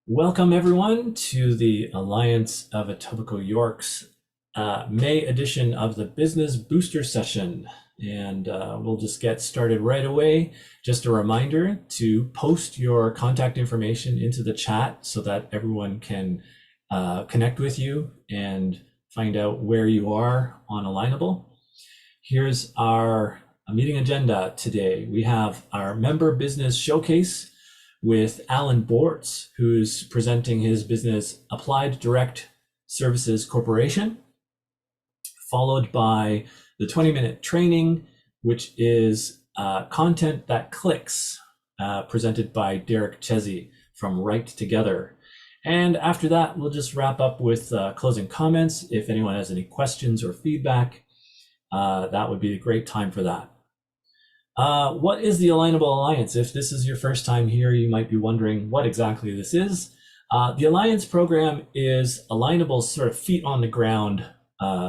Welcome, everyone, to the Alliance of Etobicoke-York's May edition of the Business Booster Session. And we'll just get started right away. Just a reminder to post your contact information into the chat so that everyone can connect with you and find out where you are on Alignable. Here's our meeting agenda today. We have our member business showcase with Allen Borts, who's presenting his business Applied Direct Services Corporation, followed by the 20-minute training, which is content that clicks, presented by Derek Chezzi from Right Together. And after that, we'll just wrap up with closing comments. If anyone has any questions or feedback, that would be a great time for that. What is the Alignable Alliance? If this is your first time here, you might be wondering what exactly this is. The Alliance program is Alignable's sort of feet on the ground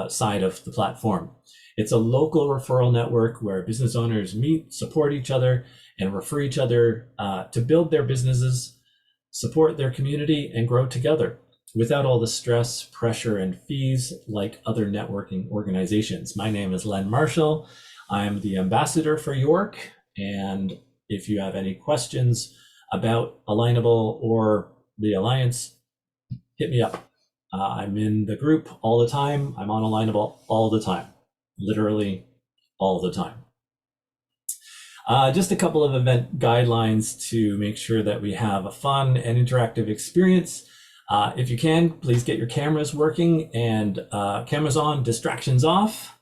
side of the platform. It's a local referral network where business owners meet, support each other, and refer each other to build their businesses, support their community, and grow together without all the stress, pressure, and fees like other networking organizations. My name is Len Marshall. I'm the ambassador for York, and if you have any questions about Alignable or the Alliance, hit me up. I'm in the group all the time. I'm on Alignable all the time, literally all the time. Just a couple of event guidelines to make sure that we have a fun and interactive experience. If you can, please get your cameras working and cameras on, distractions off.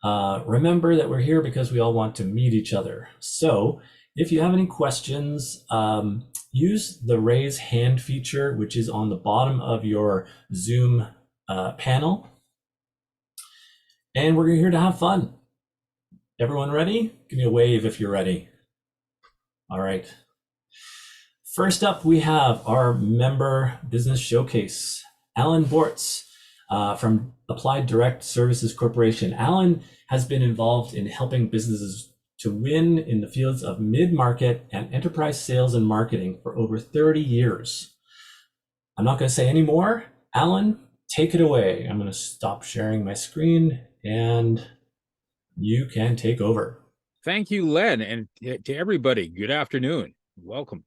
Remember that we're here because we all want to meet each other. So if you have any questions, use the raise hand feature, which is on the bottom of your Zoom panel. And we're here to have fun. Everyone ready? Give me a wave if you're ready. All right. First up, we have our member business showcase, Allen Borts. From Applied Direct Services Corporation. Allen has been involved in helping businesses to win in the fields of mid-market and enterprise sales and marketing for over 30 years. I'm not going to say any more. Allen, take it away. I'm going to stop sharing my screen and you can take over. Thank you, Len, and to everybody, good afternoon. Welcome.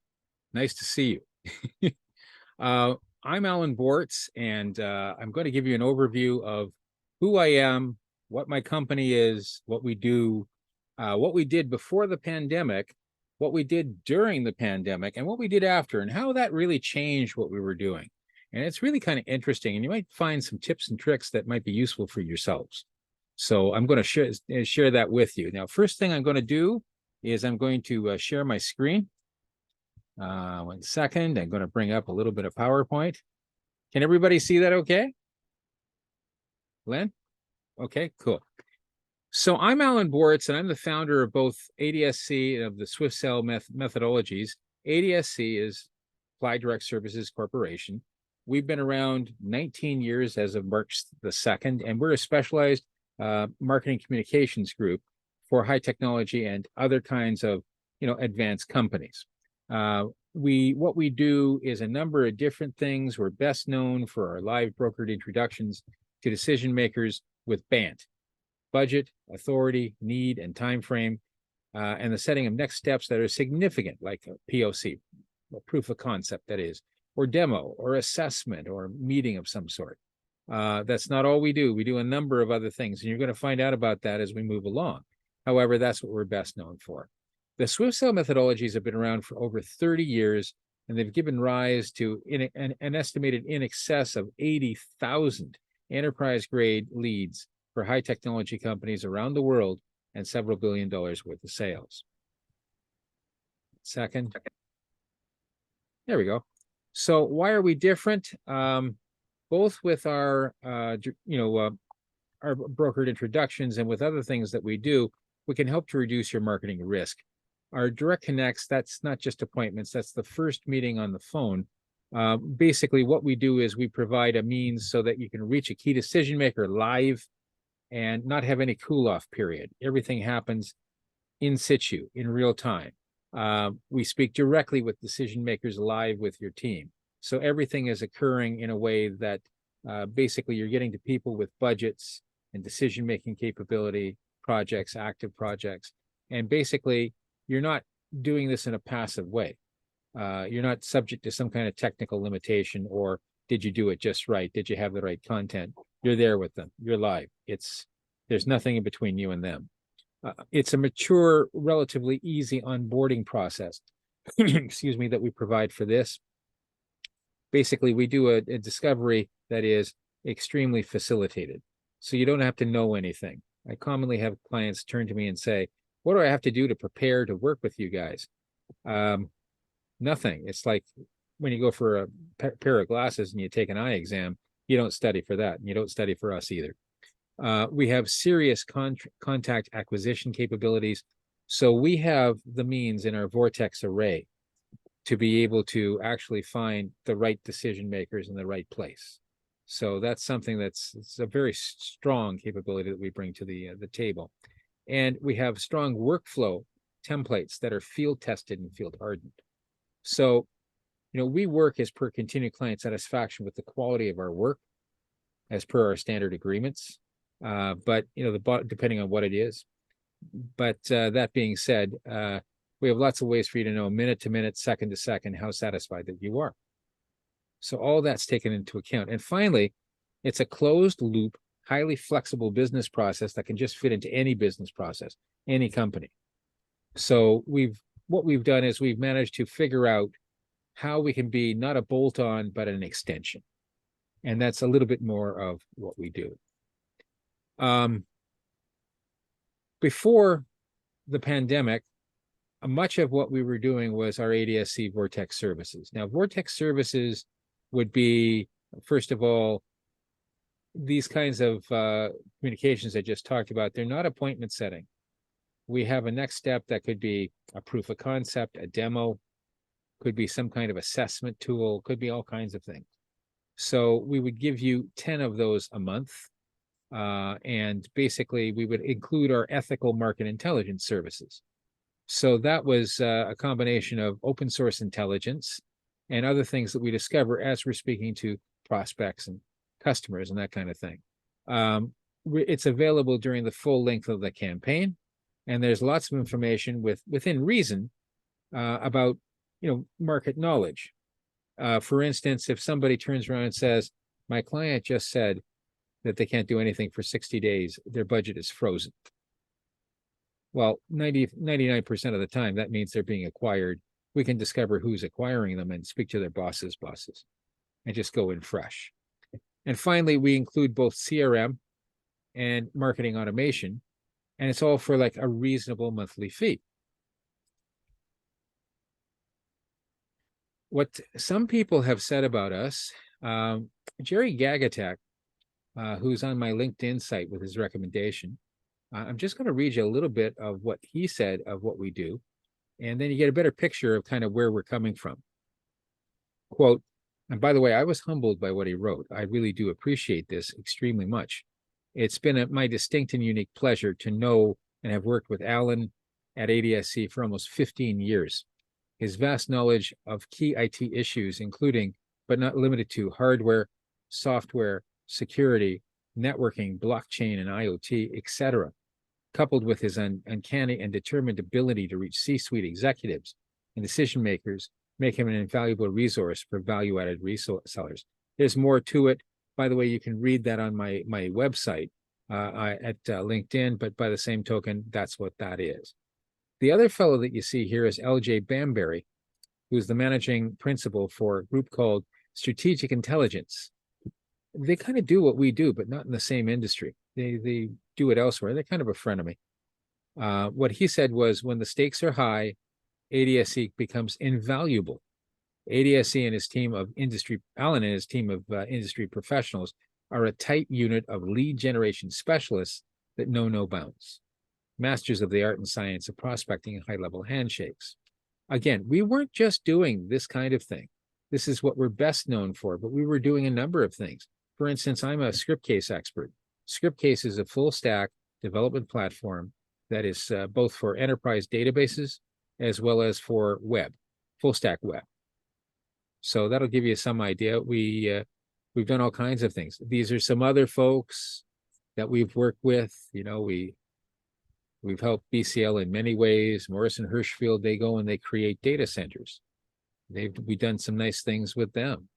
Nice to see you. I'm Allen Borts, and I'm going to give you an overview of who I am, what my company is, what we do, what we did before the pandemic, what we did during the pandemic, and what we did after, and how that really changed what we were doing. And it's really kind of interesting, and you might find some tips and tricks that might be useful for yourselves. So I'm going to share that with you. Now, first thing I'm going to do is I'm going to share my screen. 1 second. I'm going to bring up a little bit of PowerPoint. Can everybody see that okay? Len? Okay, cool. So I'm Allen Borts, and I'm the founder of both ADSC and of the Swift Sell methodologies. ADSC is Applied Direct Services Corporation. We've been around 19 years as of March the 2nd, and we're a specialized marketing communications group for high technology and other kinds of advanced companies. What we do is a number of different things. We're best known for our live brokered introductions to decision makers with BANT, budget, authority, need, and time frame, and the setting of next steps that are significant, like a POC, a proof of concept, that is, or demo, or assessment, or meeting of some sort. That's not all we do. We do a number of other things, and you're going to find out about that as we move along. However, that's what we're best known for. The Swift Sell methodologies have been around for over 30 years, and they've given rise to an estimated in excess of 80,000 enterprise-grade leads for high technology companies around the world and several $1 billion worth of sales. Second. There we go. So why are we different? Both with our brokered introductions and with other things that we do, we can help to reduce your marketing risk. Our direct connects, that's not just appointments, that's the first meeting on the phone. Basically, what we do is we provide a means so that you can reach a key decision maker live and not have any cool-off period. Everything happens in situ, in real time. We speak directly with decision makers live with your team. So everything is occurring in a way that basically you're getting to people with budgets and decision-making capability, projects, active projects. And basically, you're not doing this in a passive way. You're not subject to some kind of technical limitation, or did you do it just right? Did you have the right content? You're there with them. You're live. There's nothing in between you and them. It's a mature, relatively easy onboarding process, excuse me, that we provide for this. Basically, we do a discovery that is extremely facilitated. So you don't have to know anything. I commonly have clients turn to me and say, what do I have to do to prepare to work with you guys? Nothing. It's like when you go for a pair of glasses and you take an eye exam, you don't study for that. And you don't study for us either. We have serious contact acquisition capabilities. So we have the means in our Vortex array to be able to actually find the right decision makers in the right place. So that's something it's a very strong capability that we bring to the table. And we have strong workflow templates that are field tested and field hardened. So, we work as per continued client satisfaction with the quality of our work as per our standard agreements. But, depending on what it is. But that being said, we have lots of ways for you to know minute to minute, second to second, how satisfied that you are. So all that's taken into account. And finally, it's a closed loop, highly flexible business process that can just fit into any business process, any company. So what we've done is we've managed to figure out how we can be not a bolt-on, but an extension. And that's a little bit more of what we do. Before the pandemic, much of what we were doing was our ADSC Vortex services. Now, Vortex services would be, first of all, these kinds of communications I just talked about. They're not appointment setting. We have a next step that could be a proof of concept, a demo, could be some kind of assessment tool, could be all kinds of things. So we would give you 10 of those a month. And basically, we would include our ethical market intelligence services. So that was a combination of open source intelligence and other things that we discover as we're speaking to prospects and customers and that kind of thing. It's available during the full length of the campaign, and there's lots of information within reason about market knowledge. For instance, if somebody turns around and says, my client just said that they can't do anything for 60 days, their budget is frozen. Well, 99% of the time, that means they're being acquired. We can discover who's acquiring them and speak to their bosses' bosses and just go in fresh. And finally, we include both CRM and marketing automation, and it's all for like a reasonable monthly fee. What some people have said about us, Jerry Gagatek, who's on my LinkedIn site with his recommendation, I'm just going to read you a little bit of what he said of what we do, and then you get a better picture of kind of where we're coming from. Quote, and by the way, I was humbled by what he wrote. I really do appreciate this extremely much. It's been my distinct and unique pleasure to know and have worked with Allen at ADSC for almost 15 years. His vast knowledge of key IT issues, including, but not limited to, hardware, software, security, networking, blockchain, and IoT, etc., coupled with his uncanny and determined ability to reach C-suite executives and decision makers, make him an invaluable resource for value-added resellers. There's more to it. By the way, you can read that on my website at LinkedIn, but by the same token, that's what that is. The other fellow that you see here is LJ Bamberry, who's the managing principal for a group called Strategic Intelligence. They kind of do what we do, but not in the same industry. They do it elsewhere. They're kind of a friend of me. What he said was, when the stakes are high, ADSC becomes invaluable. ADSC and his team of Allen and his team of industry professionals are a tight unit of lead generation specialists that know no bounds, masters of the art and science of prospecting and high-level handshakes. Again, we weren't just doing this kind of thing. This is what we're best known for, but we were doing a number of things. For instance, I'm a Scriptcase expert. Scriptcase is a full-stack development platform that is both for enterprise databases as well as for web, full-stack web. So that'll give you some idea. We've done all kinds of things. These are some other folks that we've worked with. We've helped BCL in many ways. Morrison Hershfield, they go and they create data centers. We've done some nice things with them.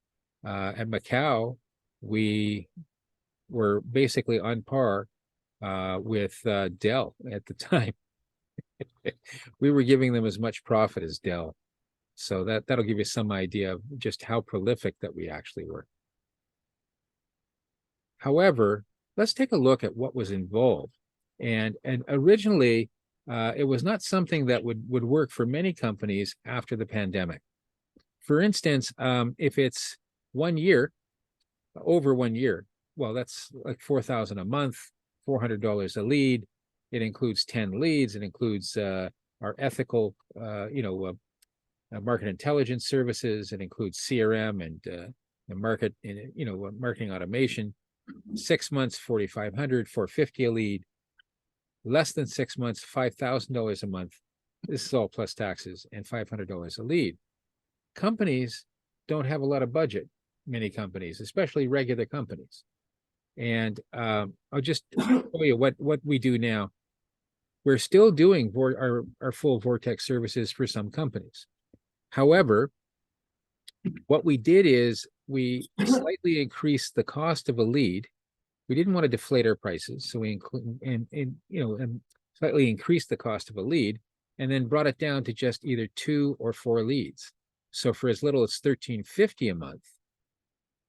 At Macau, we were basically on par with Dell at the time. We were giving them as much profit as Dell. So that'll give you some idea of just how prolific that we actually were. However, let's take a look at what was involved. And originally, it was not something that would work for many companies after the pandemic. For instance, if it's 1 year, over 1 year, well, that's like $4,000 a month, $400 a lead. It includes 10 leads. It includes our ethical, market intelligence services. It includes CRM and marketing automation. 6 months, $4,500, $450 a lead. Less than 6 months, $5,000 a month. This is all plus taxes, and $500 a lead. Companies don't have a lot of budget, many companies, especially regular companies. And I'll just show you what we do now. We're still doing our full Vortex services for some companies. However, what we did is we slightly increased the cost of a lead. We didn't want to deflate our prices, so we slightly increased the cost of a lead, and then brought it down to just either 2 or 4 leads. So for as little as $13.50 a month,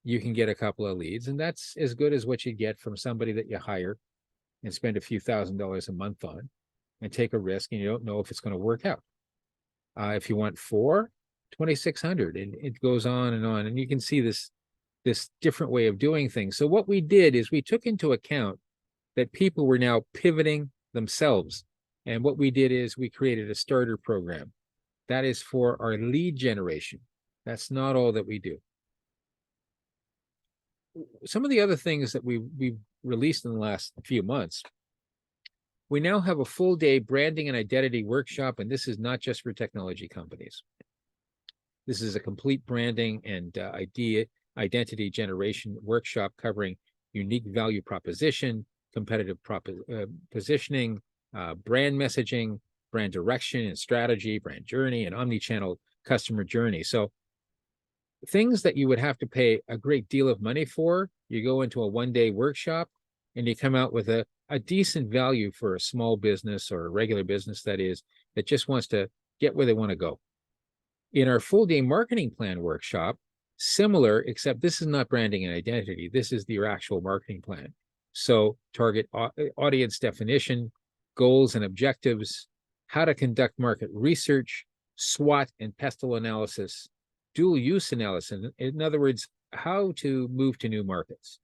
you can get a couple of leads, and that's as good as what you get from somebody that you hire and spend a few $1,000s a month on and take a risk, and you don't know if it's going to work out. If you want 4, $2,600, and it goes on, and you can see this different way of doing things. So what we did is we took into account that people were now pivoting themselves, and what we did is we created a starter program that is for our lead generation. That's not all that we do. Some of the other things that we've released in the last few months, we now have a full day branding and identity workshop, and this is not just for technology companies. This is a complete branding and identity generation workshop covering unique value proposition, competitive positioning, brand messaging, brand direction and strategy, brand journey, and omni-channel customer journey. So things that you would have to pay a great deal of money for, you go into a one-day workshop and you come out with a decent value for a small business or a regular business that just wants to get where they want to go. In our full-day marketing plan workshop, similar, except this is not branding and identity. This is your actual marketing plan. So target audience definition, goals and objectives, how to conduct market research, SWOT and pestle analysis, dual use analysis. In other words, how to move to new markets,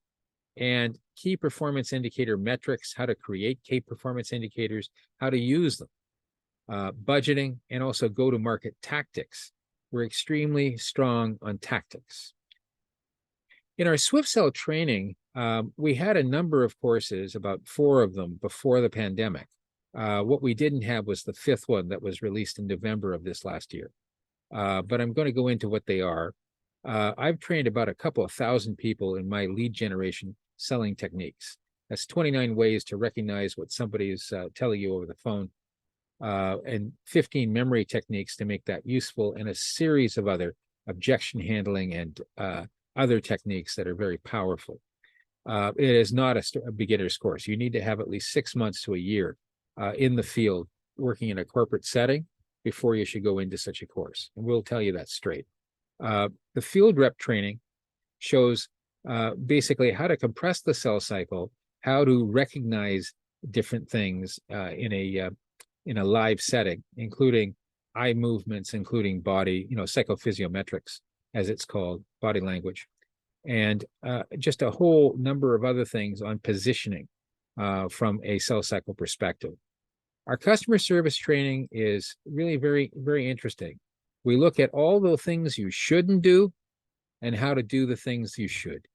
and key performance indicator metrics, how to create key performance indicators, how to use them, budgeting, and also go-to-market tactics. We're extremely strong on tactics. In our SwiftSell training, we had a number of courses, about 4 of them before the pandemic. What we didn't have was the 5th one that was released in November of this last year. But I'm going to go into what they are. I've trained about a couple of thousand people in my lead generation selling techniques. That's 29 ways to recognize what somebody is telling you over the phone, and 15 memory techniques to make that useful, and a series of other objection handling and other techniques that are very powerful. It is not a beginner's course. You need to have at least 6 months to a year in the field working in a corporate setting before you should go into such a course. And we'll tell you that straight. The field rep training shows basically how to compress the sales cycle, how to recognize different things in a live setting, including eye movements, including body, psychophysiometrics, as it's called, body language, and just a whole number of other things on positioning from a sales cycle perspective. Our customer service training is really very, very interesting. We look at all the things you shouldn't do and how to do the things you should.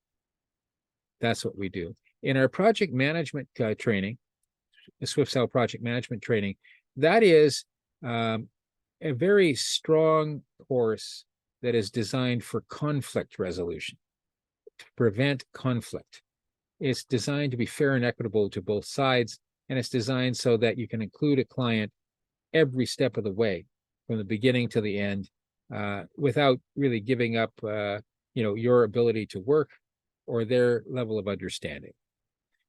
That's what we do. In our project management training, the SwiftSell project management training, that is a very strong course that is designed for conflict resolution, to prevent conflict. It's designed to be fair and equitable to both sides, and it's designed so that you can include a client every step of the way, from the beginning to the end, without really giving up, your ability to work or their level of understanding.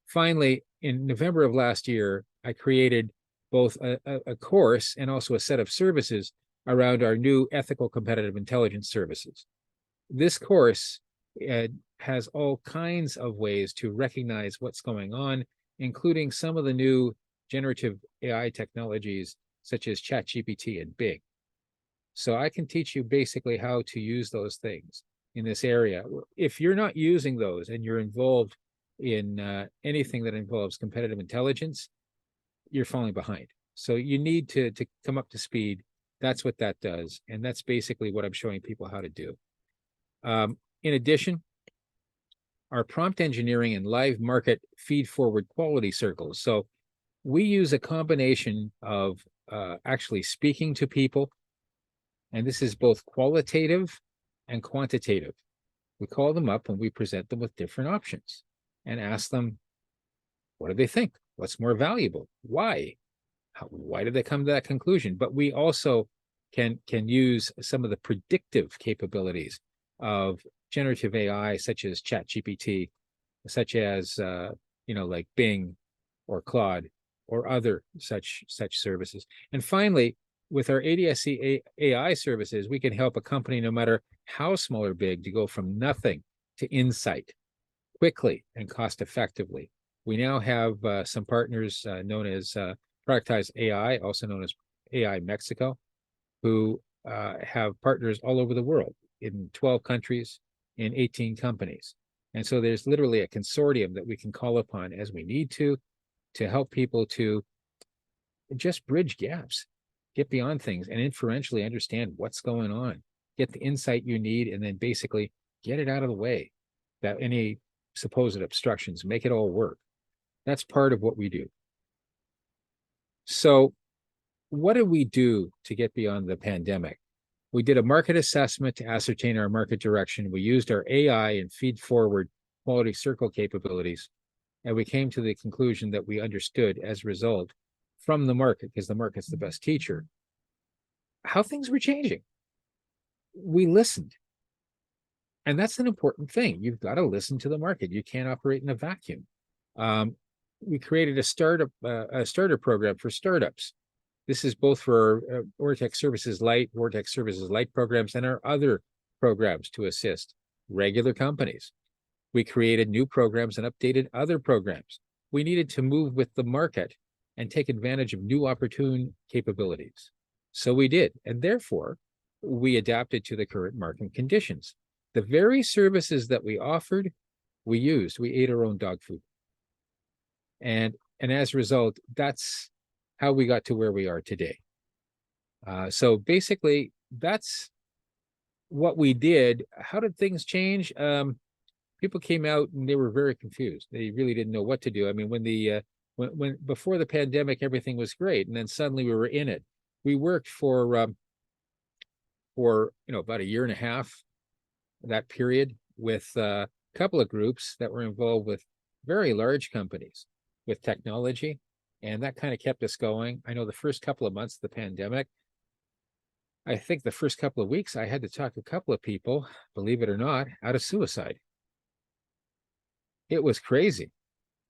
Finally, in November of last year, I created both a course and also a set of services around our new ethical competitive intelligence services. This course has all kinds of ways to recognize what's going on, including some of the new generative AI technologies such as ChatGPT and Bing. So I can teach you basically how to use those things in this area. If you're not using those and you're involved in anything that involves competitive intelligence, you're falling behind. So you need to come up to speed. That's what that does. And that's basically what I'm showing people how to do. In addition, our prompt engineering and live market feed forward quality circles. So we use a combination of actually speaking to people, and this is both qualitative and quantitative. We call them up and we present them with different options and ask them, what do they think? What's more valuable? Why? Why did they come to that conclusion? But we also can use some of the predictive capabilities of generative AI, such as ChatGPT, such as like Bing or Claude or other such services. And finally, with our ADSC AI services, we can help a company, no matter how small or big, to go from nothing to insight quickly and cost effectively. We now have some partners known as Productize AI, also known as AI Mexico, who have partners all over the world in 12 countries, in 18 companies. And so there's literally a consortium that we can call upon as we need to help people to just bridge gaps, get beyond things, and inferentially understand what's going on, get the insight you need, and then basically get it out of the way, that any supposed obstructions, make it all work. That's part of what we do. So what did we do to get beyond the pandemic? We did a market assessment to ascertain our market direction. We used our AI and feed forward quality circle capabilities, and we came to the conclusion that we understood as a result from the market, because the market's the best teacher, how things were changing. We listened. And that's an important thing. You've got to listen to the market. You can't operate in a vacuum. We created a starter program for startups. This is both for Vortex Services Lite programs, and our other programs to assist regular companies. We created new programs and updated other programs. We needed to move with the market and take advantage of new opportune capabilities. So we did, and therefore we adapted to the current market conditions. The very services that we offered, we used. We ate our own dog food. And as a result, that's how we got to where we are today. So basically, that's what we did. How did things change? People came out and they were very confused. They really didn't know what to do. I mean, when before the pandemic, everything was great, and then suddenly we were in it. We worked for about a year and a half, that period, with a couple of groups that were involved with very large companies with technology, and that kind of kept us going. I know the first couple of months of the pandemic, I think the first couple of weeks, I had to talk a couple of people, believe it or not, out of suicide. It was crazy.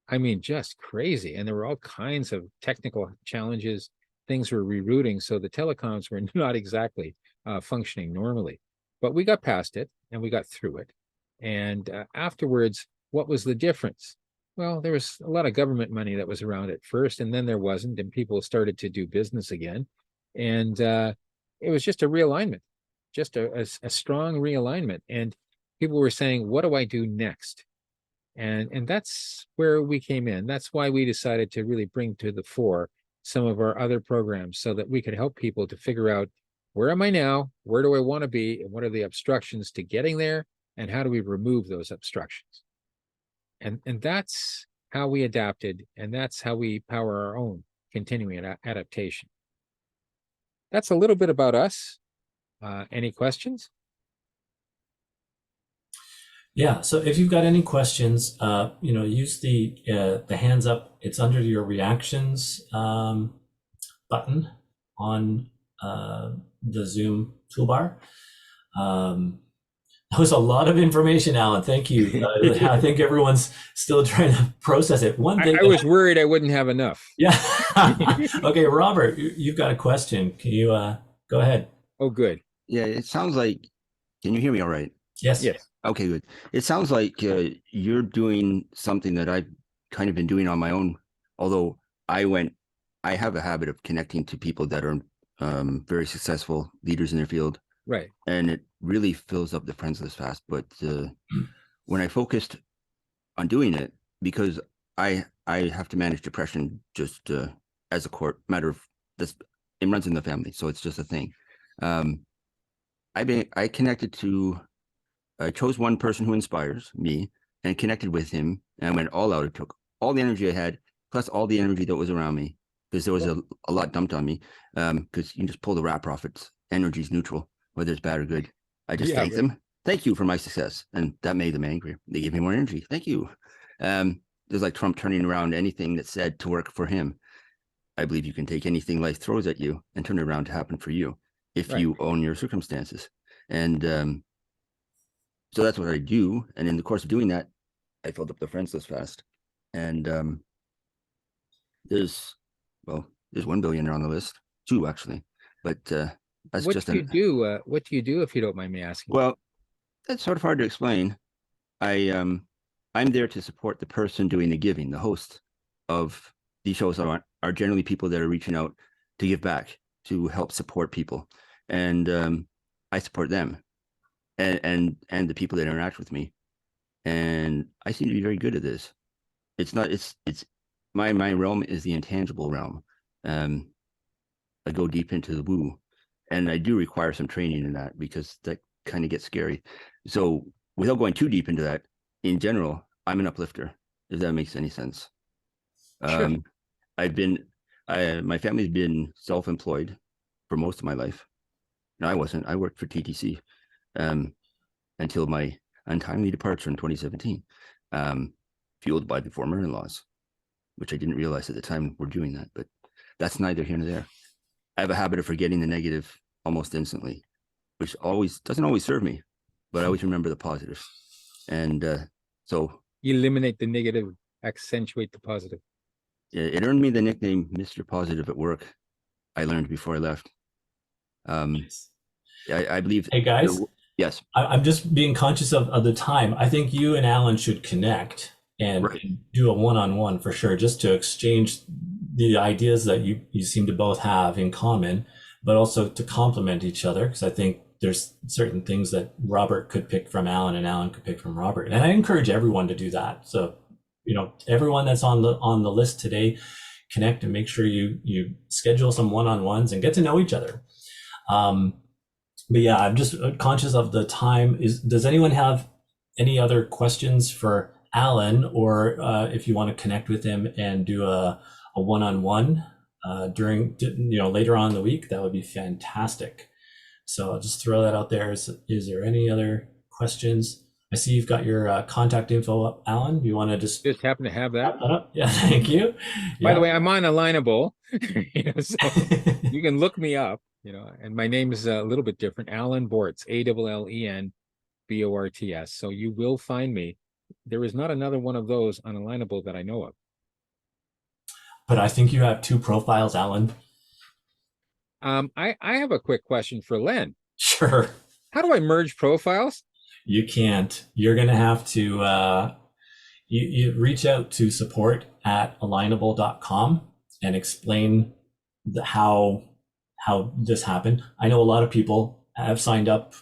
I mean, just crazy. And there were all kinds of technical challenges. Things were rerouting, so the telecoms were not exactly functioning normally. But we got past it, and we got through it. And afterwards, what was the difference? Well, there was a lot of government money that was around at first, and then there wasn't, and people started to do business again. And it was just a realignment, just a strong realignment. And people were saying, what do I do next? And that's where we came in. That's why we decided to really bring to the fore some of our other programs, so that we could help people to figure out, where am I now? Where do I want to be? And what are the obstructions to getting there? And how do we remove those obstructions? And that's how we adapted, and that's how we power our own continuing adaptation. That's a little bit about us. Any questions? Yeah, so if you've got any questions, use the hands up. It's under your reactions button on the Zoom toolbar. Um, that was a lot of information, Alan. Thank you. I think everyone's still trying to process it. One thing I that, was worried I wouldn't have enough. yeah. Okay, Robert, you've got a question. Can you go ahead? Oh, good. Yeah, it sounds like. Can you hear me all right? Yes. Yes. Okay, good. It sounds like you're doing something that I've kind of been doing on my own. Although I have a habit of connecting to people that are very successful leaders in their field, Right. and it really fills up the friends list fast. But when I focused on doing it, because I have to manage depression just as a core matter of this, it runs in the family, so it's just a thing. Um, I connected to. I chose one person who inspires me and connected with him, and I went all out. It took all the energy I had, plus all the energy that was around me, because there was a lot dumped on me. Because you can just pull the wrap off. It's energy's neutral, whether it's bad or good. I just Yeah. thanked them. Thank you for my success, and that made them angry. They gave me more energy. Thank you. There's like Trump turning around anything that's said to work for him. I believe you can take anything life throws at you and turn it around to happen for you if Right. you own your circumstances. And so that's what I do. And in the course of doing that, I filled up the friends list fast. And there's, well, there's 1 billionaire on the list, two actually, but that's What just do you do? What do you do if you don't mind me asking? well, that's sort of hard to explain. I'm there to support the person doing the giving. The host of these shows are generally people that are reaching out to give back, to help support people, and I support them and the people that interact with me. And I seem to be very good at this. It's not. It's my realm is the intangible realm. Um, I go deep into the woo, and I do require some training in that because that kind of gets scary. So without going too deep into that, in general, I'm an uplifter. If that makes any sense. Sure. Um, I've been, my family's been self-employed for most of my life. No, I wasn't. I worked for TTC until my untimely departure in 2017, fueled by the former in-laws, which I didn't realize at the time we're doing that, but that's neither here nor there. I have a habit of forgetting the negative almost instantly, which always doesn't always serve me, but I always remember the positive. And so You eliminate the negative, accentuate the positive. it earned me the nickname Mr. Positive at work. I learned before I left. Nice. I believe. Hey guys, Yes. I'm just being conscious of the time. I think you and Alan should connect and, Right. and do a one-on-one for sure, just to exchange the ideas that you seem to both have in common, but also to complement each other. Because I think there's certain things that Robert could pick from Alan and Alan could pick from Robert. And I encourage everyone to do that. So, everyone that's on the list today, connect and make sure you schedule some one-on-ones and get to know each other. But yeah, I'm just conscious of the time. Does anyone have any other questions for Alan, or if you want to connect with him and do a one-on-one during later on in the week, that would be fantastic. So I'll just throw that out there. Is there any other questions? I see you've got your contact info up, Alan. Do you want to just Just happen to have that. wrap that up? Yeah, thank you. By the Yeah. way, I'm on Alignable, so you can look me up. And my name is a little bit different. Allen Borts, ALLEN BORTS. So you will find me. There is not another one of those on Alignable that I know of. But I think you have two profiles, Alan. I have a quick question for Len. Sure. How do I merge profiles? You can't. You're going to have to you reach out to support@alignable.com and explain how this happened. I know a lot of people have signed up,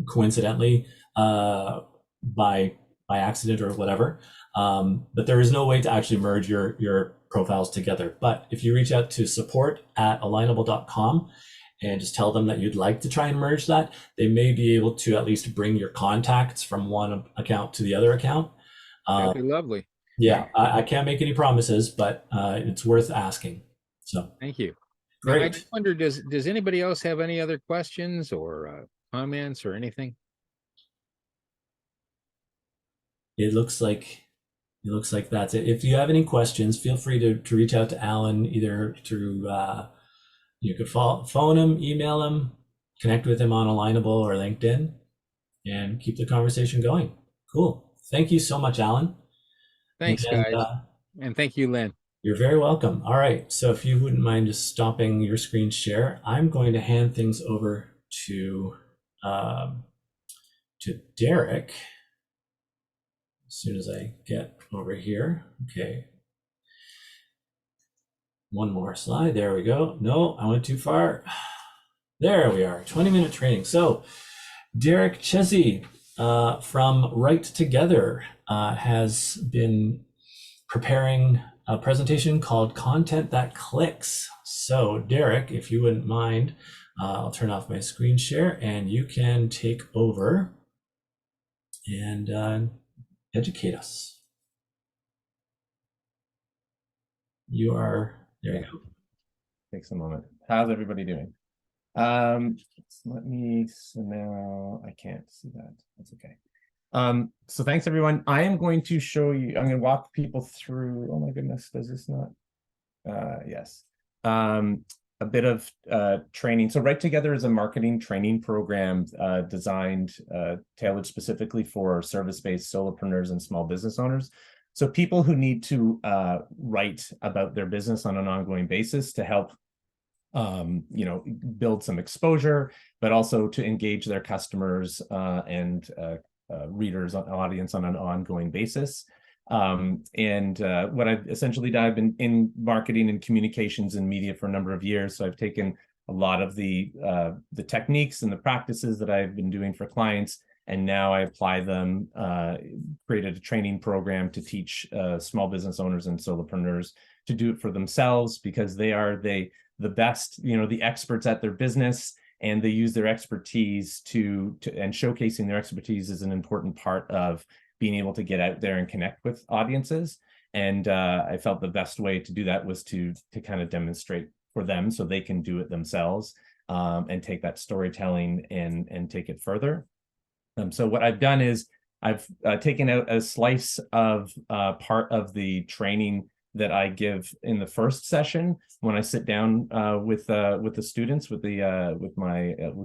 coincidentally, by accident or whatever. But there is no way to actually merge your profiles together. But if you reach out to support@alignable.com and just tell them that you'd like to try and merge that, they may be able to at least bring your contacts from one account to the other account. That'd be lovely. Yeah, I can't make any promises, but it's worth asking. So Thank you. Now, I great. just wonder, does anybody else have any other questions or comments or anything? it looks like that's it. If you have any questions, feel free to reach out to Alan either through you could phone him, email him, connect with him on Alignable or LinkedIn, and keep the conversation going. Cool. Thank you so much, Alan. Thanks, And guys. And thank you, Lynn. you're very welcome. All right. So if you wouldn't mind just stopping your screen share, I'm going to hand things over um, to Derek as soon as I get over here. Okay. One more slide. There we go. No, I went too far. There we are. 20-minute training. So Derek Chezzi from Right Together has been preparing a presentation called Content That Clicks. So Derek, if you wouldn't mind, I'll turn off my screen share and you can take over and educate us. You are, there you go. Takes a moment. How's everybody doing? Let me, so now I can't see that. That's okay. So thanks everyone. I am going to show you, I'm going to walk people through, oh my goodness, does this not? Yes. A bit of training. So Right Together is a marketing training program designed, tailored specifically for service-based solopreneurs and small business owners. So people who need to write about their business on an ongoing basis to help build some exposure, but also to engage their customers and readers, audience on an ongoing basis. What I've essentially done, I've been in marketing and communications and media for a number of years. So I've taken a lot of the techniques and the practices that I've been doing for clients, and now I apply them, created a training program to teach small business owners and solopreneurs to do it for themselves, because they are the best, the experts at their business, and they use their expertise and showcasing their expertise is an important part of being able to get out there and connect with audiences. And I felt the best way to do that was to kind of demonstrate for them so they can do it themselves, and take that storytelling and take it further. So what I've done is I've taken out a slice of part of the training that I give in the first session when I sit down with the students, with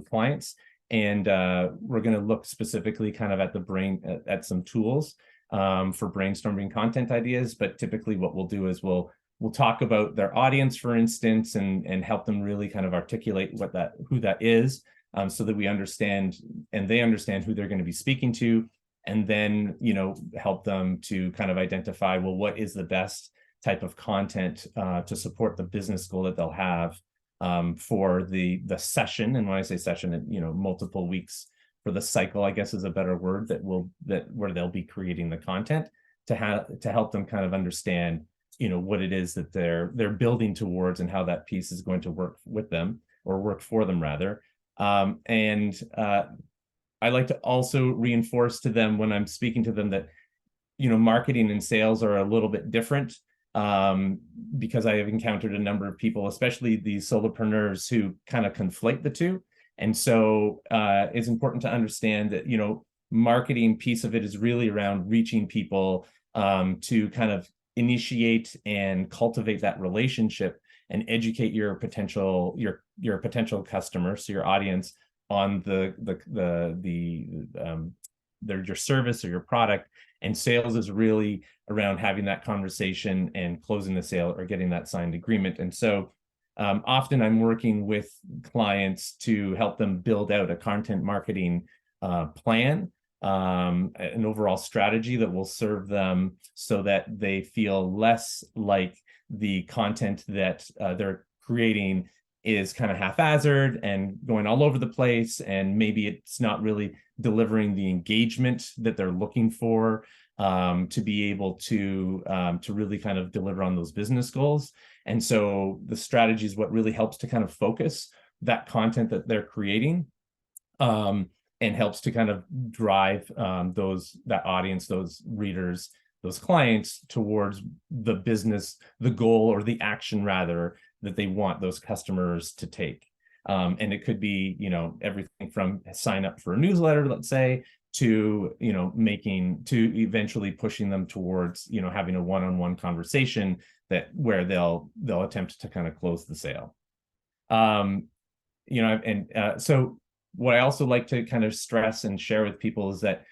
clients, and we're going to look specifically kind of at some tools for brainstorming content ideas. But typically, what we'll do is we'll talk about their audience, for instance, and help them really kind of articulate who that is, so that we understand and they understand who they're going to be speaking to, and then help them to kind of identify, well, what is the best type of content to support the business goal that they'll have for the session. And when I say session, multiple weeks for the cycle, I guess is a better word, where they'll be creating the content to help them kind of understand, what it is that they're building towards and how that piece is going to work with them, or work for them rather. I like to also reinforce to them when I'm speaking to them that, marketing and sales are a little bit different. Because I have encountered a number of people, especially these solopreneurs, who kind of conflate the two. And so it's important to understand that, marketing piece of it is really around reaching people to kind of initiate and cultivate that relationship and educate your potential customers, so your audience, on your service or your product. And sales is really around having that conversation and closing the sale or getting that signed agreement. And so often I'm working with clients to help them build out a content marketing plan, an overall strategy that will serve them so that they feel less like the content that they're creating is kind of haphazard and going all over the place, and maybe it's not really delivering the engagement that they're looking for to be able to really kind of deliver on those business goals. And so the strategy is what really helps to kind of focus that content that they're creating, and helps to kind of drive that audience, those readers, those clients towards the business, the goal, or the action rather, that they want those customers to take. And it could be, everything from sign up for a newsletter, let's say, to, to eventually pushing them towards, having a one-on-one conversation where they'll attempt to kind of close the sale. So what I also like to kind of stress and share with people is that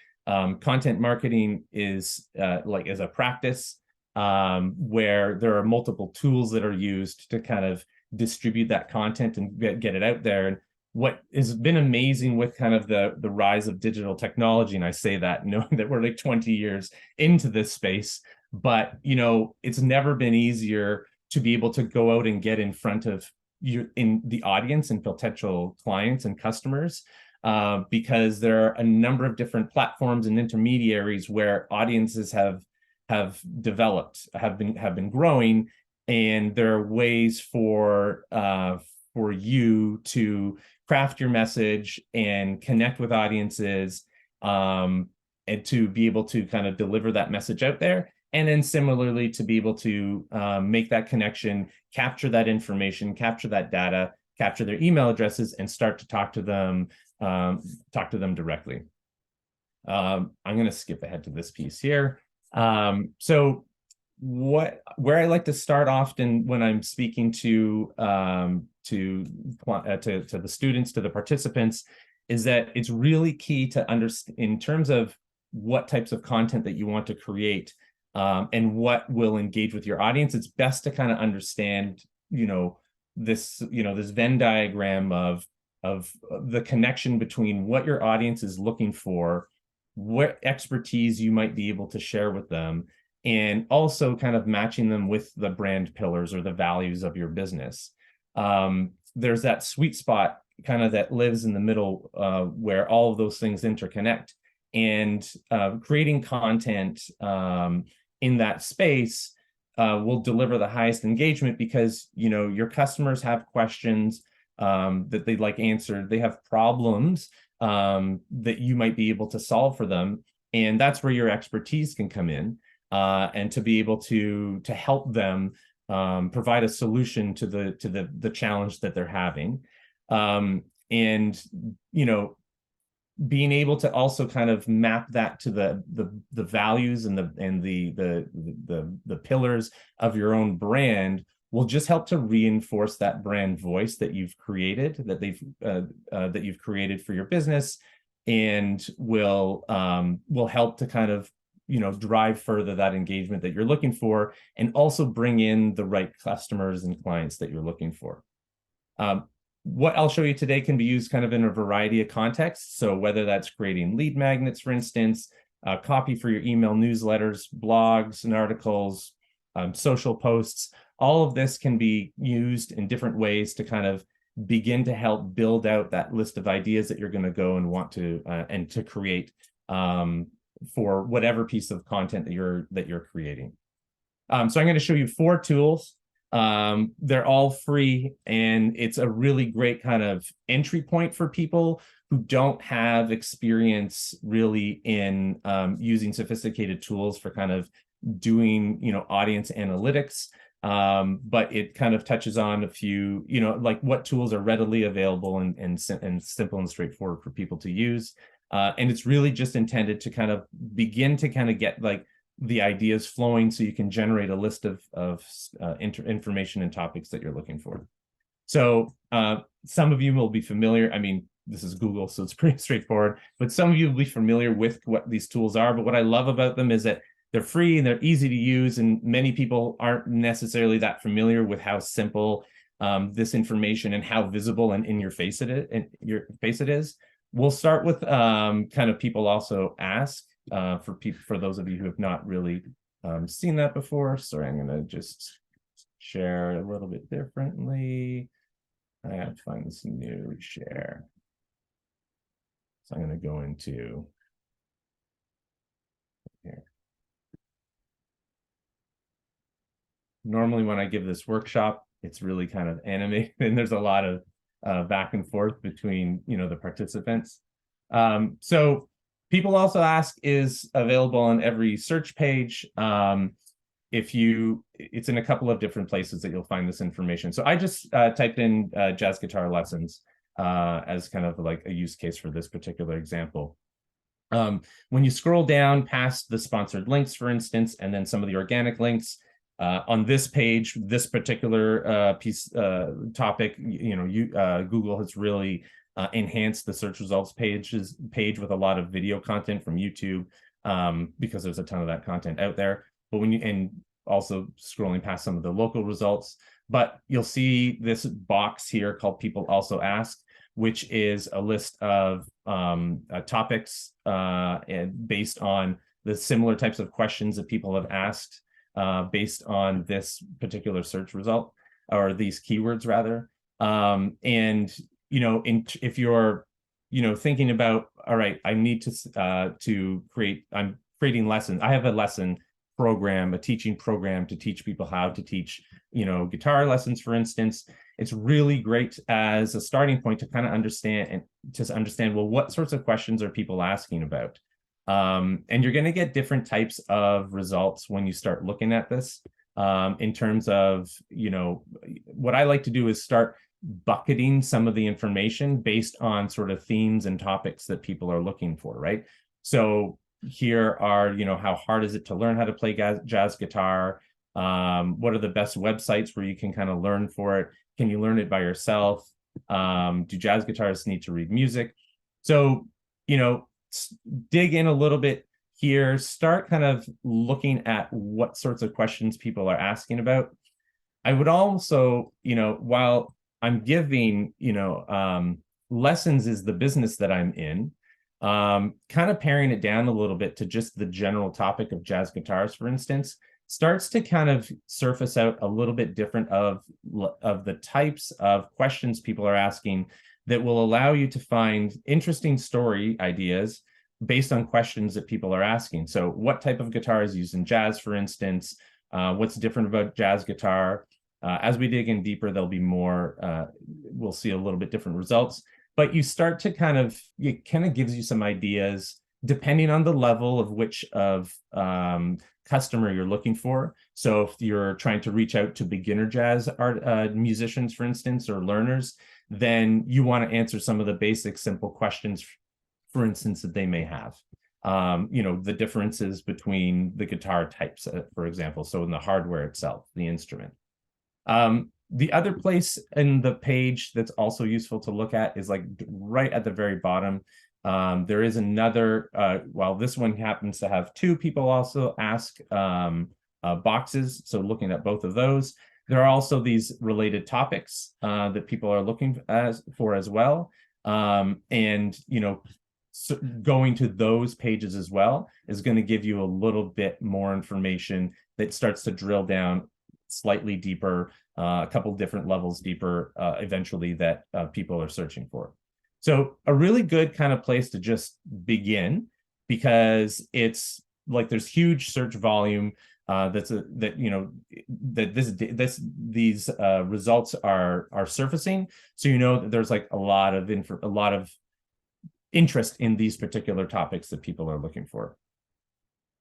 content marketing is is a practice where there are multiple tools that are used to kind of distribute that content and get it out there. And what has been amazing with kind of the rise of digital technology, and I say that knowing that we're like 20 years into this space, but it's never been easier to be able to go out and get in front of in the audience and potential clients and customers, because there are a number of different platforms and intermediaries where audiences have developed, have been growing, and there are ways for you to craft your message and connect with audiences, and to be able to kind of deliver that message out there. And then similarly, to be able to make that connection, capture that information, capture that data, capture their email addresses, and start to talk to them directly. I'm going to skip ahead to this piece here. So where I like to start often when I'm speaking to the students, to the participants, is that it's really key to understand in terms of what types of content that you want to create, and what will engage with your audience. It's best to kind of understand, this Venn diagram of the connection between what your audience is looking for, what expertise you might be able to share with them, and also kind of matching them with the brand pillars or the values of your business. There's that sweet spot kind of that lives in the middle, where all of those things interconnect, and creating content in that space will deliver the highest engagement, because your customers have questions that they'd like answered. They have problems that you might be able to solve for them, and that's where your expertise can come in, and to be able to help them provide a solution to the challenge that they're having, and being able to also kind of map that to the values and the pillars of your own brand will just help to reinforce that brand voice that you've created, that you've created for your business, and will help to kind of drive further that engagement that you're looking for, and also bring in the right customers and clients that you're looking for. What I'll show you today can be used kind of in a variety of contexts. So whether that's creating lead magnets, for instance, copy for your email newsletters, blogs and articles, social posts, all of this can be used in different ways to kind of begin to help build out that list of ideas that you're going to go and want to and to create for whatever piece of content that you're creating. So I'm going to show you 4 tools. They're all free, and it's a really great kind of entry point for people who don't have experience really in using sophisticated tools for kind of doing, audience analytics. But it kind of touches on a few, like what tools are readily available and simple and straightforward for people to use. And it's really just intended to kind of begin to kind of get like the ideas flowing, so you can generate a list of information and topics that you're looking for. So some of you will be familiar. I mean, this is Google, so it's pretty straightforward, but some of you will be familiar with what these tools are. But what I love about them is that they're free and they're easy to use, and many people aren't necessarily that familiar with how simple this information and how visible and in your face it is. We'll start with kind of people also ask. For those of you who have not really seen that before. Sorry, I'm going to just share a little bit differently. I have to find this new share. So I'm going to go into here. Normally when I give this workshop, it's really kind of animated, and there's a lot of back and forth between the participants. So People Also Ask is available on every search page. It's in a couple of different places that you'll find this information. So I just typed in jazz guitar lessons as kind of like a use case for this particular example. When you scroll down past the sponsored links, for instance, and then some of the organic links, on this page, this particular topic, Google has really enhanced the search results page with a lot of video content from YouTube, because there's a ton of that content out there. But and also scrolling past some of the local results, but you'll see this box here called People Also Ask, which is a list of topics and based on the similar types of questions that people have asked based on this particular search result, or these keywords rather. And if you're thinking about, all right, I need to create, I'm creating lessons. I have a lesson program, a teaching program to teach people how to teach guitar lessons, for instance. It's really great as a starting point to kind of understand well, what sorts of questions are people asking about. And you're going to get different types of results when you start looking at this. In terms of, what I like to do is start bucketing some of the information based on sort of themes and topics that people are looking for, right? So here are, how hard is it to learn how to play jazz guitar? What are the best websites where you can kind of learn for it? Can you learn it by yourself? Do jazz guitarists need to read music? So, dig in a little bit here, start kind of looking at what sorts of questions people are asking about. I would also, while I'm giving, lessons is the business that I'm in, kind of paring it down a little bit to just the general topic of jazz guitars, for instance, starts to kind of surface out a little bit different of the types of questions people are asking that will allow you to find interesting story ideas based on questions that people are asking. So what type of guitar is used in jazz, for instance? What's different about jazz guitar? As we dig in deeper, there'll be more, we'll see a little bit different results. But you start to it kind of gives you some ideas depending on the level of which of customer you're looking for. So if you're trying to reach out to beginner jazz art musicians, for instance, or learners, then you want to answer some of the basic, simple questions, for instance, that they may have. The differences between the guitar types, for example, so in the hardware itself, the instrument. The other place in the page that's also useful to look at is like right at the very bottom. There is another, well, this one happens to have two People Also Ask boxes. So looking at both of those, there are also these related topics that people are looking for as well. And, so going to those pages as well is going to give you a little bit more information that starts to drill down slightly deeper, a couple different levels deeper, eventually, that people are searching for. So a really good kind of place to just begin, because it's like there's huge search volume these results are surfacing. So that there's like a lot of interest in these particular topics that people are looking for.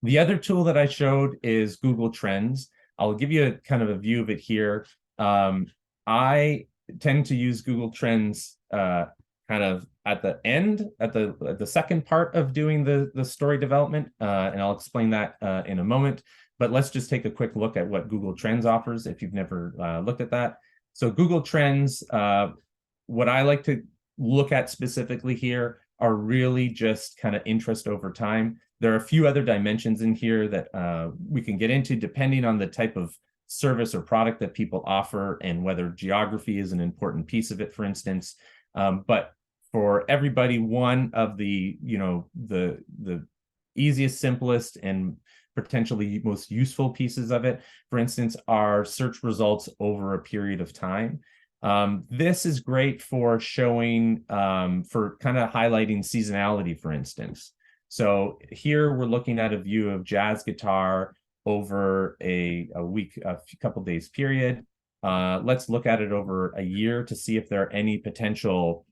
The other tool that I showed is Google Trends. I'll give you a kind of a view of it here. I tend to use Google Trends kind of at the end, at the second part of doing the story development, and I'll explain that in a moment. But let's just take a quick look at what Google Trends offers if you've never looked at that. So Google Trends, what I like to look at specifically here are really just kind of interest over time. There are a few other dimensions in here that we can get into depending on the type of service or product that people offer and whether geography is an important piece of it, for instance. But for everybody, one of the easiest, simplest, and potentially most useful pieces of it, for instance, are search results over a period of time. This is great for showing, for kind of highlighting seasonality, for instance. So here we're looking at a view of jazz guitar over a week, a couple days period. Let's look at it over a year to see if there are any potential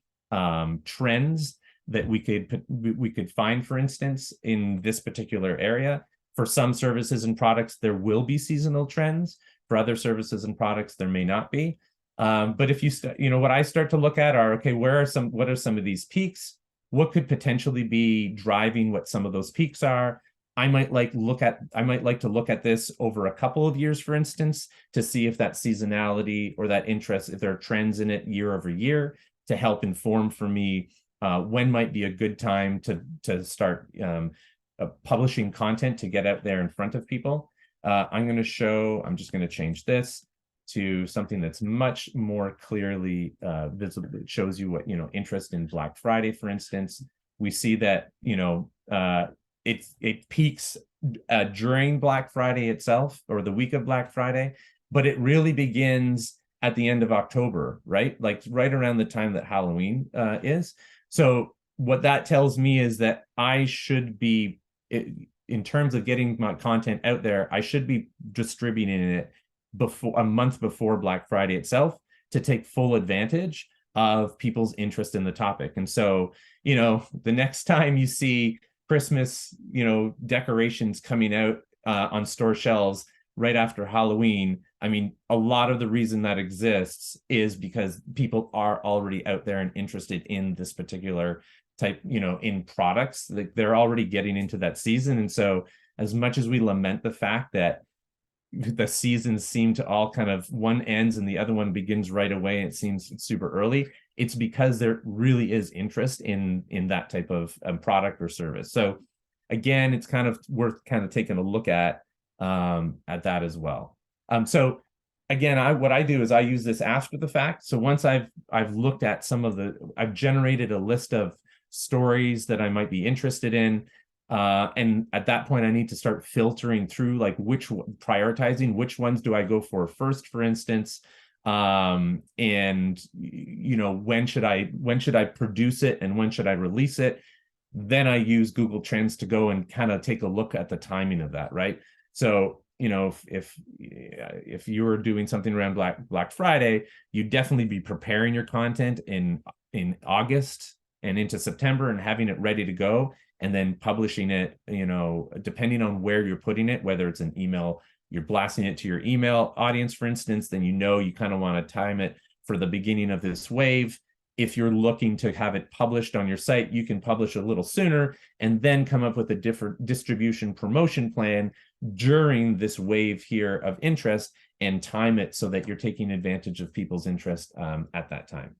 trends that we could find, for instance, in this particular area. For some services and products, there will be seasonal trends. For other services and products, there may not be. But if what I start to look at are, okay, what are some of these peaks? what could potentially be driving what some of those peaks are. I might like to look at this over a couple of years, for instance, to see if that seasonality or that interest, if there are trends in it year over year, to help inform for me when might be a good time to start publishing content to get out there in front of people. I'm just going to change this to something that's much more clearly visible. It shows you what, interest in Black Friday, for instance. We see that, it peaks during Black Friday itself, or the week of Black Friday, but it really begins at the end of October, right? Like right around the time that Halloween is. So what that tells me is that I should be, in terms of getting my content out there, I should be distributing it a month before Black Friday itself, to take full advantage of people's interest in the topic. And so, the next time you see Christmas, decorations coming out on store shelves right after Halloween, I mean, a lot of the reason that exists is because people are already out there and interested in this particular type, in products. Like, they're already getting into that season. And so as much as we lament the fact that the seasons seem to all kind of, one ends and the other one begins right away, and it seems super early, it's because there really is interest in that type of product or service. So again, it's kind of worth kind of taking a look at that as well. So again, what I do is I use this after the fact. So once I've looked at I've generated a list of stories that I might be interested in. And at that point, I need to start filtering through, like, prioritizing which ones do I go for first, for instance, and when should I produce it and when should I release it. Then I use Google Trends to go and kind of take a look at the timing of that, right? So if you're doing something around Black Friday, you definitely be preparing your content in August and into September and having it ready to go, and then publishing it, depending on where you're putting it, whether it's an email, you're blasting it to your email audience, for instance, then you kind of want to time it for the beginning of this wave. If you're looking to have it published on your site, you can publish a little sooner and then come up with a different distribution promotion plan during this wave here of interest, and time it so that you're taking advantage of people's interest at that time.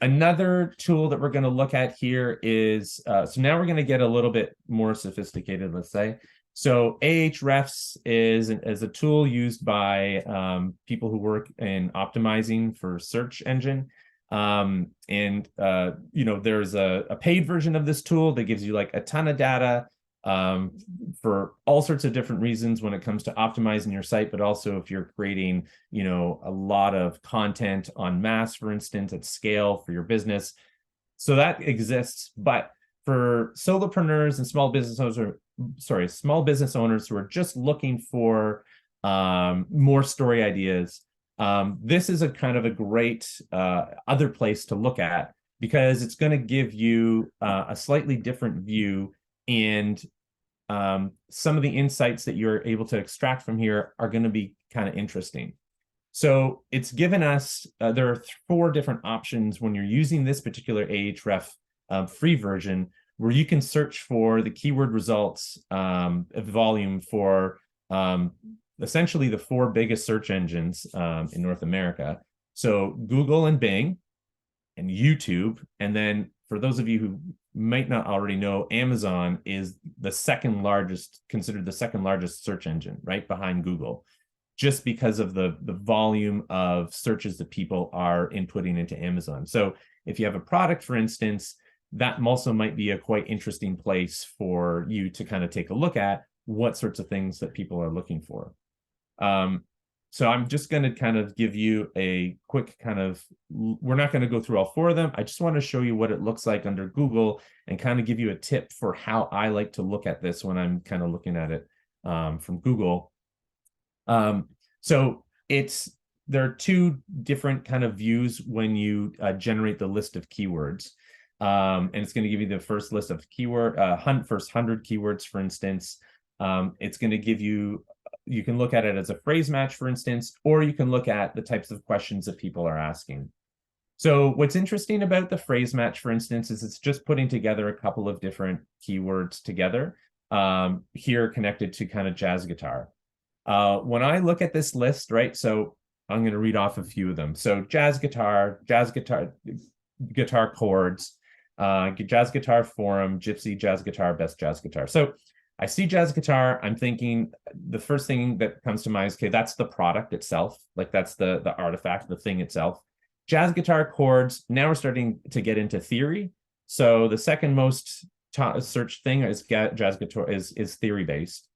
Another tool that we're going to look at here is, so now we're going to get a little bit more sophisticated, let's say. So Ahrefs is a tool used by people who work in optimizing for search engine. There's a paid version of this tool that gives you like a ton of data for all sorts of different reasons when it comes to optimizing your site, but also if you're creating, a lot of content en masse, for instance, at scale for your business. So that exists, but for solopreneurs and small business owners who are just looking for more story ideas, this is a kind of a great other place to look at, because it's going to give you a slightly different view, and some of the insights that you're able to extract from here are going to be kind of interesting. So it's given us, there are 4 different options when you're using this particular Ahref free version, where you can search for the keyword results volume for essentially the 4 biggest search engines in North America. So Google and Bing and YouTube. And then for those of you who might not already know, Amazon is considered the second largest search engine, right behind Google, just because of the volume of searches that people are inputting into Amazon. So if you have a product, for instance, that also might be a quite interesting place for you to kind of take a look at what sorts of things that people are looking for. So I'm just going to kind of give you a quick we're not going to go through all 4 of them. I just want to show you what it looks like under Google and kind of give you a tip for how I like to look at this when I'm kind of looking at it from Google. So there are 2 different kind of views when you generate the list of keywords. And it's going to give you the first list of first 100 keywords, for instance. It's going to give you can look at it as a phrase match, for instance, or you can look at the types of questions that people are asking. So what's interesting about the phrase match, for instance, is it's just putting together a couple of different keywords together, here connected to kind of jazz guitar. When I look at this list, right, so I'm going to read off a few of them. So jazz guitar, guitar chords, jazz guitar forum, gypsy jazz guitar, best jazz guitar. So I see jazz guitar, I'm thinking the first thing that comes to mind is, okay, that's the product itself. Like that's the artifact, the thing itself. Jazz guitar chords, now we're starting to get into theory. So the second most search thing is jazz guitar is theory based.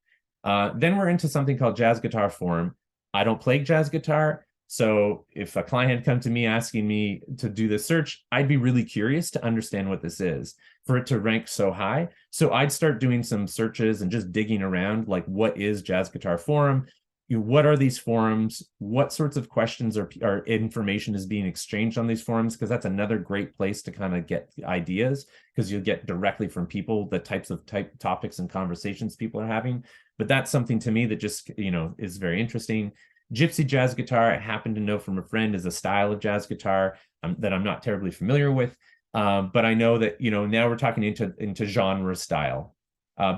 Then we're into something called jazz guitar forum. I don't play jazz guitar. So if a client had come to me asking me to do this search, I'd be really curious to understand what this is for it to rank so high. So I'd start doing some searches and just digging around, like what is jazz guitar forum? What are these forums? What sorts of questions or information is being exchanged on these forums? Because that's another great place to kind of get ideas, because you'll get directly from people the types of topics and conversations people are having. But that's something to me that just, is very interesting. Gypsy jazz guitar, I happen to know from a friend, is a style of jazz guitar that I'm not terribly familiar with. But I know that, now we're talking into genre style.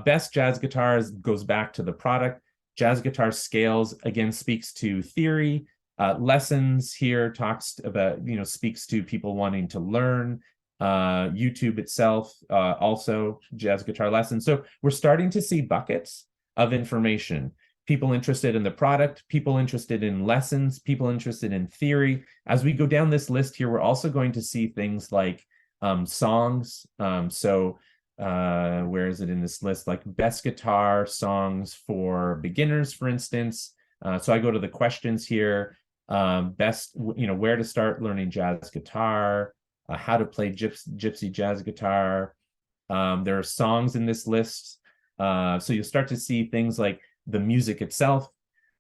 Best jazz guitars goes back to the product. Jazz guitar scales, again, speaks to theory. Lessons here talks about, speaks to people wanting to learn. YouTube itself, also jazz guitar lessons. So we're starting to see buckets of information. People interested in the product, people interested in lessons, people interested in theory. As we go down this list here, we're also going to see things like songs. Where is it in this list? Like best guitar songs for beginners, for instance. So I go to the questions here. Best, where to start learning jazz guitar, how to play gypsy jazz guitar. There are songs in this list. So you'll start to see things like the music itself,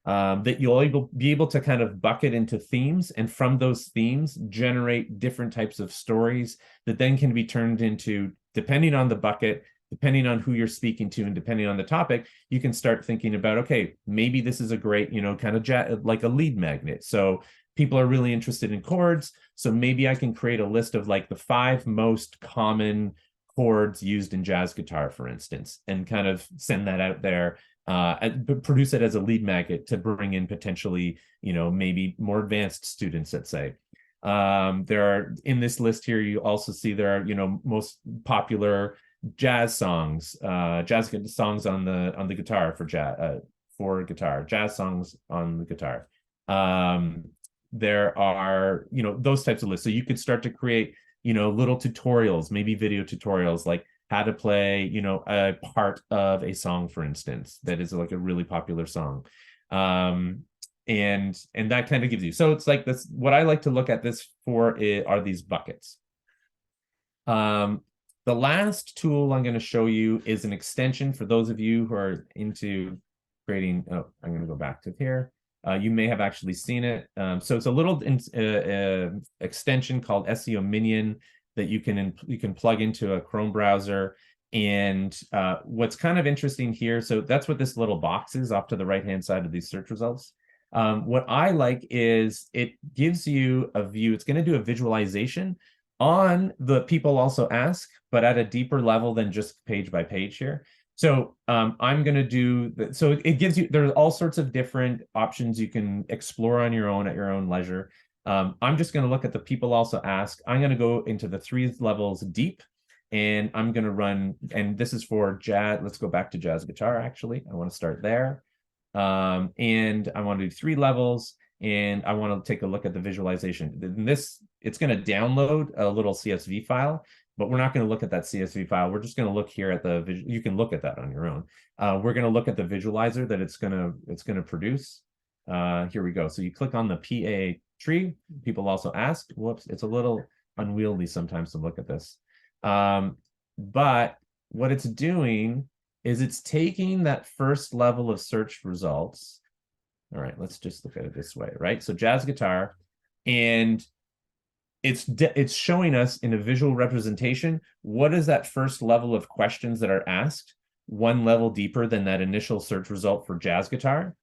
that you'll be able to kind of bucket into themes, and from those themes generate different types of stories that then can be turned into, depending on the bucket, depending on who you're speaking to, and depending on the topic, you can start thinking about, okay, maybe this is a great, kind of like a lead magnet. So people are really interested in chords. So maybe I can create a list of like the 5 most common chords used in jazz guitar, for instance, and kind of send that out there. Produce it as a lead magnet to bring in potentially, maybe more advanced students, let's say. There are, in this list here, you also see there are, most popular jazz songs, jazz songs on the guitar for guitar, jazz songs on the guitar. There are, those types of lists. So you could start to create, little tutorials, maybe video tutorials, like how to play, a part of a song, for instance, that is like a really popular song. And that kind of gives you, so it's like this, what I like to look at this for are these buckets. The last tool I'm going to show you is an extension for those of you who are into creating, I'm going to go back to here. You may have actually seen it. So it's a little extension called SEO Minion that you can plug into a Chrome browser. And what's kind of interesting here, so that's what this little box is off to the right-hand side of these search results. What I like is it gives you a view. It's going to do a visualization on the people also ask, but at a deeper level than just page by page here. So I'm going to do that. So it gives you, there's all sorts of different options you can explore on your own at your own leisure. I'm just going to look at the people also ask. I'm going to go into the 3 levels deep, and I'm going to run, and this is for jazz. Let's go back to jazz guitar. Actually, I want to start there. And I want to do 3 levels, and I want to take a look at the visualization. It's going to download a little CSV file, but we're not going to look at that CSV file. We're just going to look here at the you can look at that on your own. We're going to look at the visualizer that it's going to produce. Here we go. So you click on the PA tree. People also ask. Whoops, it's a little unwieldy sometimes to look at this. But what it's doing is it's taking that first level of search results. All right, let's just look at it this way, right? So jazz guitar, and it's showing us in a visual representation, what is that first level of questions that are asked, 1 level deeper than that initial search result for jazz guitar.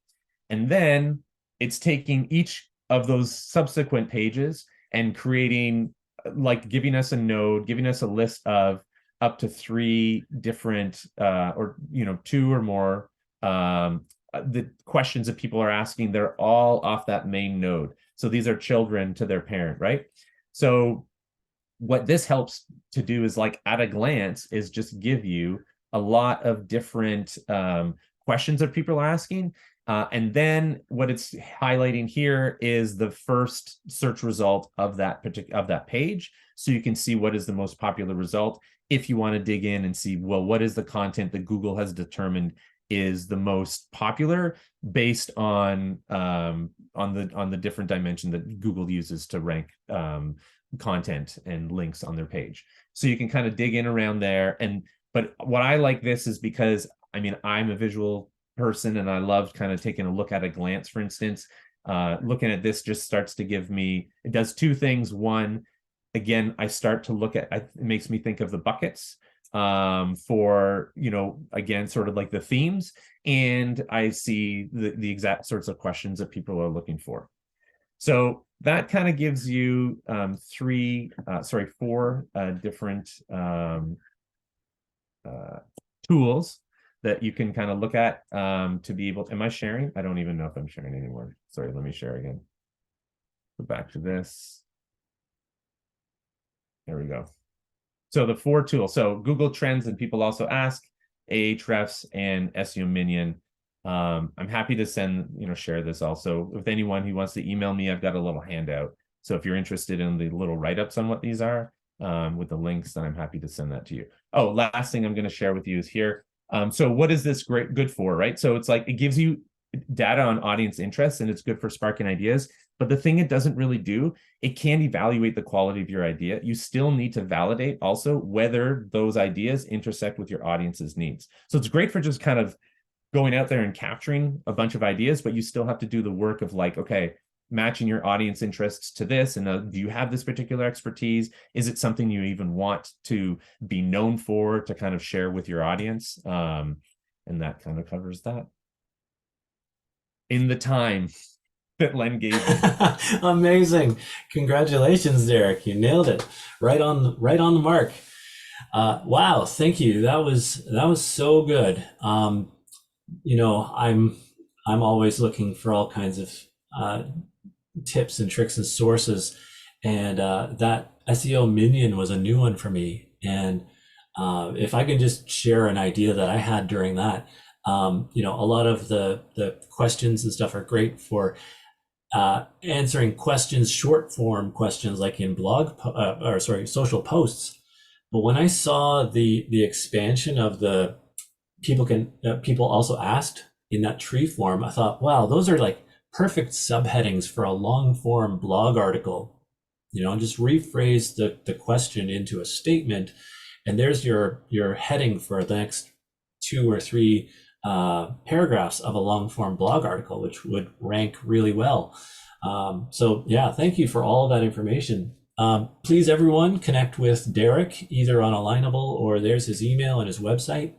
And then it's taking each of those subsequent pages and creating, like giving us a node, giving us a list of up to 3 different or 2 or more the questions that people are asking. They're all off that main node. So these are children to their parent, right? So what this helps to do is, like, at a glance, is just give you a lot of different questions that people are asking. And then what it's highlighting here is the first search result of that page. So you can see what is the most popular result if you want to dig in and see, well, what is the content that Google has determined is the most popular based on the different dimension that Google uses to rank content and links on their page. So you can kind of dig in around there. But what I like this is because, I mean, I'm a visual person and I love kind of taking a look at a glance. For instance, looking at this just starts to give me, it does 2 things. One, again, I start to look at, it makes me think of the buckets for, again, sort of like the themes, and I see the exact sorts of questions that people are looking for. So that kind of gives you 4 different tools that you can kind of look at to be able to, am I sharing? I don't even know if I'm sharing anymore. Sorry, let me share again. Go back to this. There we go. So the 4 tools. So Google Trends, and people also ask, Ahrefs, and SEO Minion. I'm happy to share this also with anyone who wants to email me. I've got a little handout. So if you're interested in the little write-ups on what these are with the links, then I'm happy to send that to you. Oh, last thing I'm going to share with you is here. So what is this good for, right? So it's like, it gives you data on audience interests, and it's good for sparking ideas. But the thing it doesn't really do, it can't evaluate the quality of your idea. You still need to validate also whether those ideas intersect with your audience's needs. So it's great for just kind of going out there and capturing a bunch of ideas, but you still have to do the work of, like, okay, matching your audience interests to this. And do you have this particular expertise? Is it something you even want to be known for, to kind of share with your audience? And that kind of covers that. In the time that Len gave me. Amazing. Congratulations, Derek. You nailed it. Right on the mark. Wow, thank you. That was so good. I'm always looking for all kinds of tips and tricks and sources, and that SEO Minion was a new one for me. And if I can just share an idea that I had during that, a lot of the questions and stuff are great for answering questions, short form questions, like in social posts. But when I saw the expansion of the people also asked in that tree form, I thought, wow, those are like perfect subheadings for a long form blog article. Just rephrase the question into a statement, and there's your heading for the next 2 or 3 paragraphs of a long form blog article, which would rank really well. So yeah, thank you for all of that information. Please, everyone, connect with Derek either on Alignable, or there's his email and his website.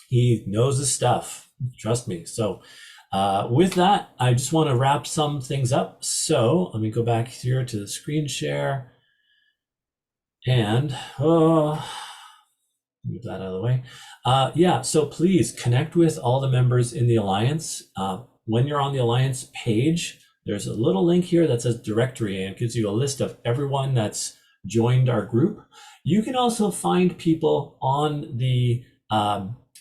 He knows his stuff, trust me. So with that, I just want to wrap some things up. So let me go back here to the screen share and move that out of the way. So please connect with all the members in the Alliance. When you're on the Alliance page, there's a little link here that says directory, and it gives you a list of everyone that's joined our group. You can also find people on the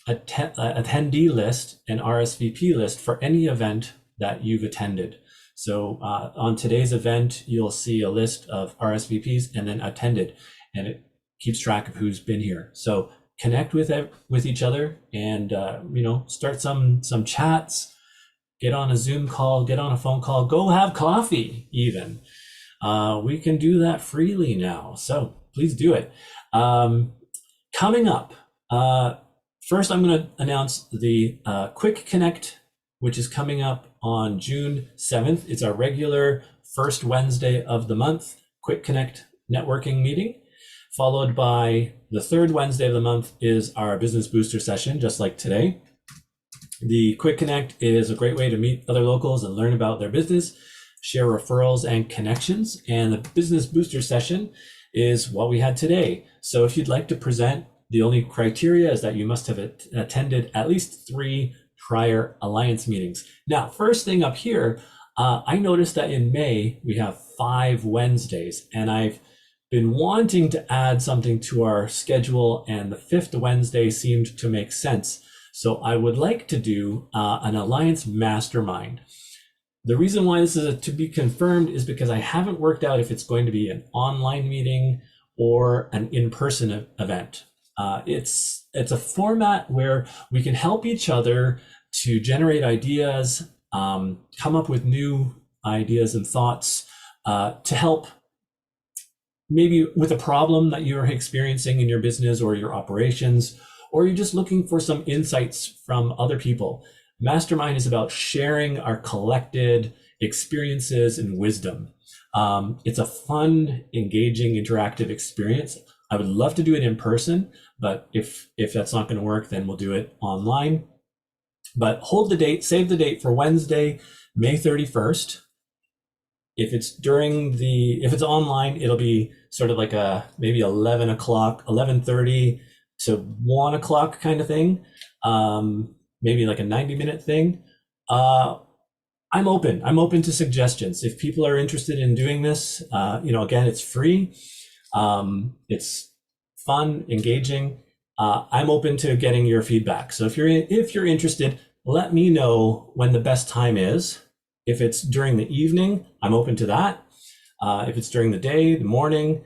attendee list and RSVP list for any event that you've attended. So on today's event, you'll see a list of RSVPs and then attended, and it keeps track of who's been here. So connect with each other, and start some chats. Get on a Zoom call, get on a phone call, go have coffee even. We can do that freely now, so please do it. Coming up, first I'm going to announce the Quick Connect, which is coming up on June 7th. It's our regular first Wednesday of the month Quick Connect networking meeting, followed by the third Wednesday of the month is our Business Booster session, just like today. The Quick Connect is a great way to meet other locals and learn about their business. share referrals and connections. And the Business Booster session is what we had today. So if you'd like to present, the only criteria is that you must have attended at least 3 prior Alliance meetings. Now, first thing up here, I noticed that in May, we have 5 Wednesdays, and I've been wanting to add something to our schedule, and the 5th Wednesday seemed to make sense. So I would like to do an Alliance Mastermind. The reason why this is to be confirmed is because I haven't worked out if it's going to be an online meeting or an in-person event. It's a format where we can help each other to generate ideas, come up with new ideas and thoughts to help maybe with a problem that you're experiencing in your business or your operations, or you're just looking for some insights from other people. Mastermind is about sharing our collected experiences and wisdom. It's a fun, engaging, interactive experience. I would love to do it in person, but if that's not going to work, then we'll do it online. But hold the date, save the date for Wednesday, May 31st. If it's online, it'll be sort of like maybe 11 o'clock, 11:30 to 1 o'clock kind of thing. Maybe like a 90-minute thing. I'm open to suggestions. If people are interested in doing this, again, it's free. It's fun, engaging. I'm open to getting your feedback. So if you're interested, let me know when the best time is. If it's during the evening, I'm open to that. If it's during the day, the morning,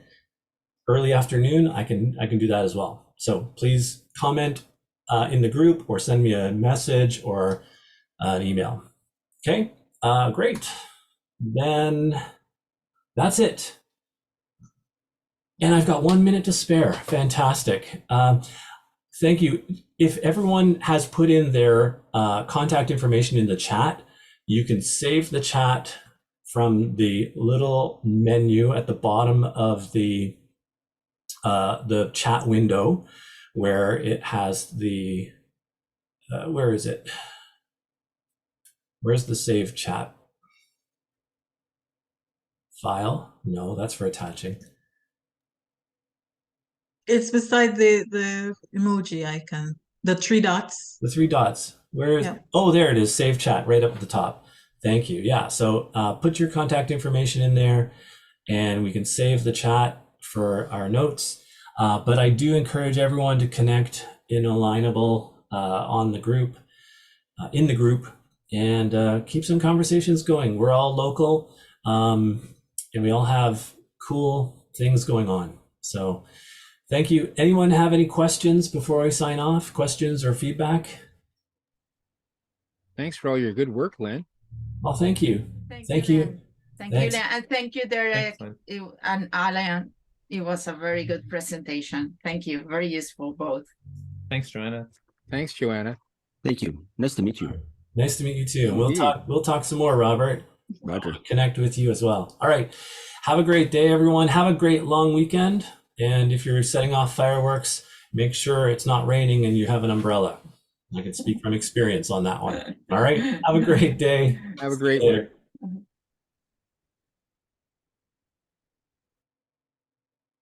early afternoon, I can do that as well. So please comment in the group or send me a message or an email. Okay, great. Then that's it. And I've got 1 minute to spare. Fantastic. Thank you. If everyone has put in their contact information in the chat, you can save the chat from the little menu at the bottom of the chat window, where it has the where is it? Where's the save chat file? No, that's for attaching. It's beside the emoji icon, the 3 dots. The 3 dots. Where is? Yeah. Oh, there it is. Save chat right up at the top. Thank you. Yeah. So put your contact information in there, and we can save the chat for our notes. But I do encourage everyone to connect in Alignable on the group, in the group, and keep some conversations going. We're all local, and we all have cool things going on. So thank you. Anyone have any questions before I sign off? Questions or feedback? Thanks for all your good work, Len. Oh, thank you. Thank you. you. Thank you, Len. And thank you, Derek and Alan. It was a very good presentation. Thank you. Very useful, both. Thanks, Joanna. Thanks, Joanna. Thank you. Nice to meet you. Nice to meet you too. Indeed. We'll talk some more, Robert. Roger. Connect with you as well. All right. Have a great day, everyone. Have a great long weekend. And if you're setting off fireworks, make sure it's not raining and you have an umbrella. I can speak from experience on that one. All right. Have a great day. Have a great one.